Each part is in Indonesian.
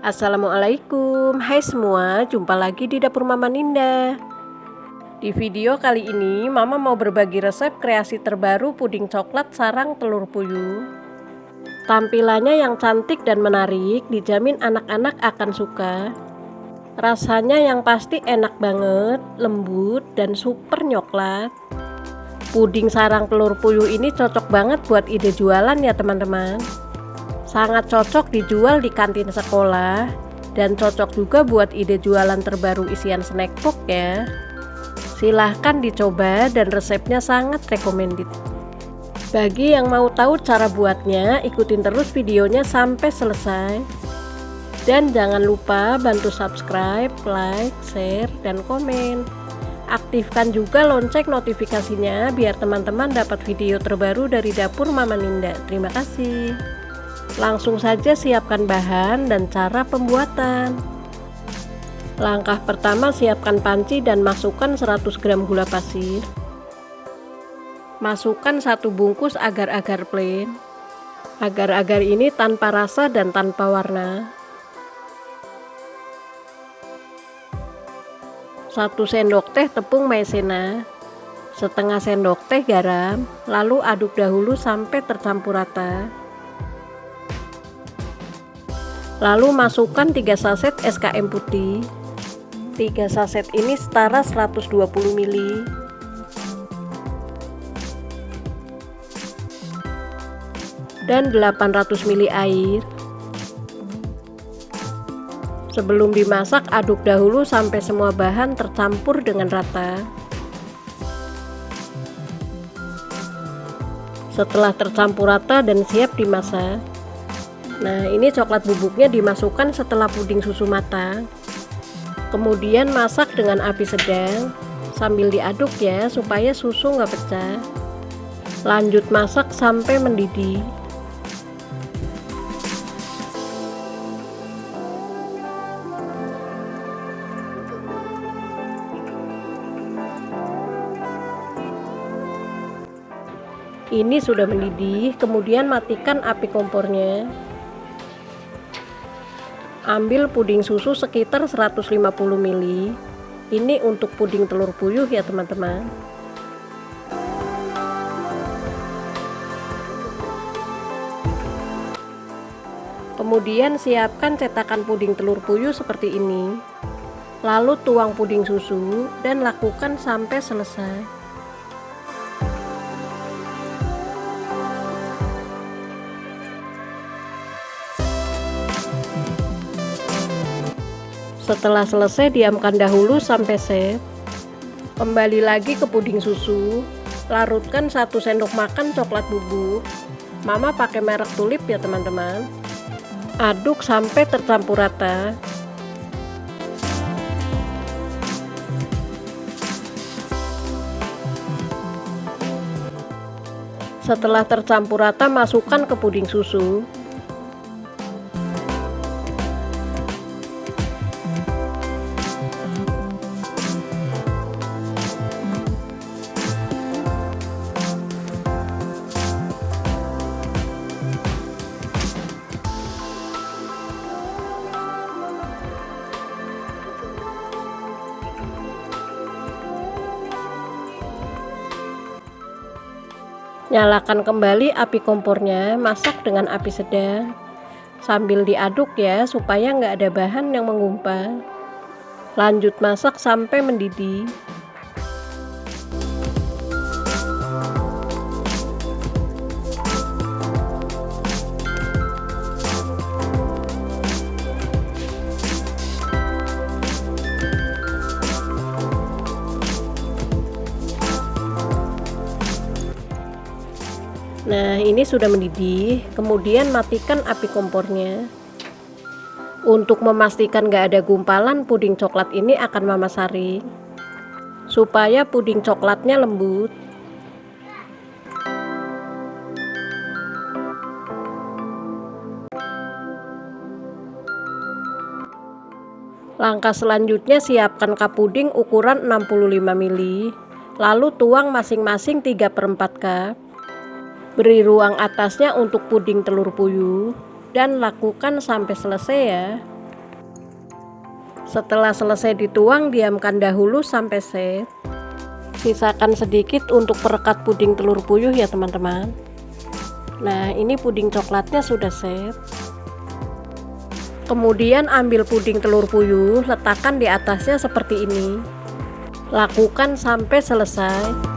Assalamualaikum, hai semua, jumpa lagi di dapur Mama Ninda. Di video kali ini, Mama mau berbagi resep kreasi terbaru puding coklat sarang telur puyuh. Tampilannya yang cantik dan menarik, dijamin anak-anak akan suka. Rasanya yang pasti enak banget, lembut, dan super nyoklat. Puding sarang telur puyuh ini cocok banget buat ide jualan ya teman-teman. Sangat cocok dijual di kantin sekolah dan cocok juga buat ide jualan terbaru isian snack box ya. Silahkan dicoba dan resepnya sangat recommended. Bagi yang mau tahu cara buatnya, ikutin terus videonya sampai selesai. Dan jangan lupa bantu subscribe, like, share, dan komen. Aktifkan juga lonceng notifikasinya biar teman-teman dapat video terbaru dari dapur Mama Ninda. Terima kasih. Langsung saja siapkan bahan dan cara pembuatan. Langkah pertama, siapkan panci dan masukkan 100 gram gula pasir. Masukkan 1 bungkus agar-agar plain. Agar-agar ini tanpa rasa dan tanpa warna. 1 sendok teh tepung maizena. Setengah sendok teh garam. Lalu aduk dahulu sampai tercampur rata. Lalu masukkan 3 saset SKM putih. 3 saset ini setara 120 ml. Dan 800 ml air. Sebelum dimasak, aduk dahulu sampai semua bahan tercampur dengan rata. Setelah tercampur rata dan siap dimasak. Nah, ini coklat bubuknya dimasukkan setelah puding susu matang. Kemudian masak dengan api sedang sambil diaduk ya supaya susu nggak pecah. Lanjut masak sampai mendidih. Ini sudah mendidih, kemudian matikan api kompornya. Ambil puding susu sekitar 150 ml. Ini untuk puding telur puyuh ya teman-teman. Kemudian siapkan cetakan puding telur puyuh seperti ini. Lalu tuang puding susu dan lakukan sampai selesai. Setelah selesai, diamkan dahulu sampai set. Kembali lagi ke puding susu. Larutkan 1 sendok makan coklat bubuk. Mama pakai merek Tulip ya teman-teman. Aduk sampai tercampur rata. Setelah tercampur rata, masukkan ke puding susu. Nyalakan kembali api kompornya, masak dengan api sedang sambil diaduk ya supaya nggak ada bahan yang menggumpal. Lanjut masak sampai mendidih. Nah, ini sudah mendidih, kemudian matikan api kompornya. Untuk memastikan gak ada gumpalan, puding coklat ini akan Mama saring supaya puding coklatnya lembut. Langkah selanjutnya, siapkan cup puding ukuran 65 ml. Lalu tuang masing-masing 3/4 cup. Beri ruang atasnya untuk puding telur puyuh. dan lakukan sampai selesai ya. Setelah selesai dituang, diamkan dahulu sampai set. Sisakan sedikit untuk perekat puding telur puyuh ya teman-teman. Nah, ini puding coklatnya sudah set. Kemudian ambil puding telur puyuh, letakkan di atasnya seperti ini. Lakukan sampai selesai.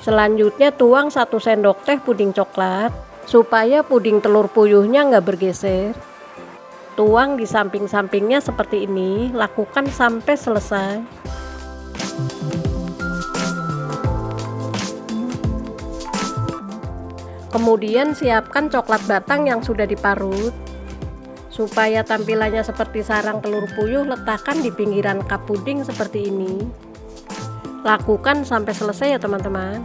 Selanjutnya tuang 1 sendok teh puding coklat supaya puding telur puyuhnya nggak bergeser. Tuang di samping-sampingnya seperti ini, lakukan sampai selesai. Kemudian siapkan coklat batang yang sudah diparut. Supaya tampilannya seperti sarang telur puyuh, letakkan di pinggiran cup puding seperti ini. Lakukan sampai selesai ya teman-teman.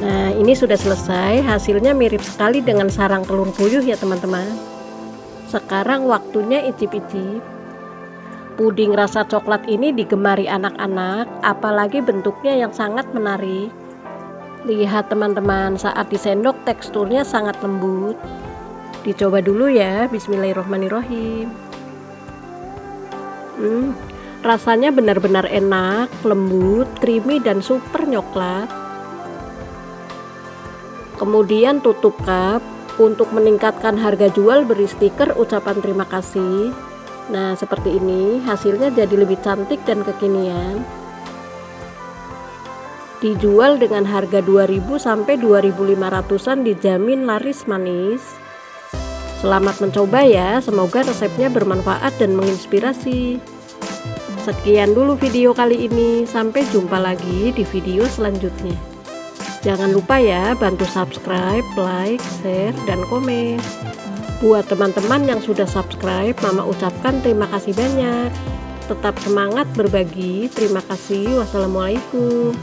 Nah, ini sudah selesai. Hasilnya mirip sekali dengan sarang telur puyuh ya teman-teman. Sekarang waktunya icip-icip. Puding rasa coklat ini digemari anak-anak, apalagi bentuknya yang sangat menarik. Lihat teman-teman, saat disendok teksturnya sangat lembut. Dicoba dulu ya, bismillahirrohmanirrohim. Rasanya benar-benar enak, lembut, creamy, dan super nyoklat. Kemudian tutup cup. Untuk meningkatkan harga jual, beri stiker ucapan terima kasih. Nah, seperti ini hasilnya jadi lebih cantik dan kekinian. Dijual dengan harga 2.000 sampai 2.500-an, dijamin laris manis. Selamat mencoba ya, semoga resepnya bermanfaat dan menginspirasi. Sekian dulu video kali ini, sampai jumpa lagi di video selanjutnya. Jangan lupa ya, bantu subscribe, like, share, dan komen. Buat teman-teman yang sudah subscribe, Mama ucapkan terima kasih banyak. Tetap semangat berbagi. Terima kasih. Wassalamualaikum.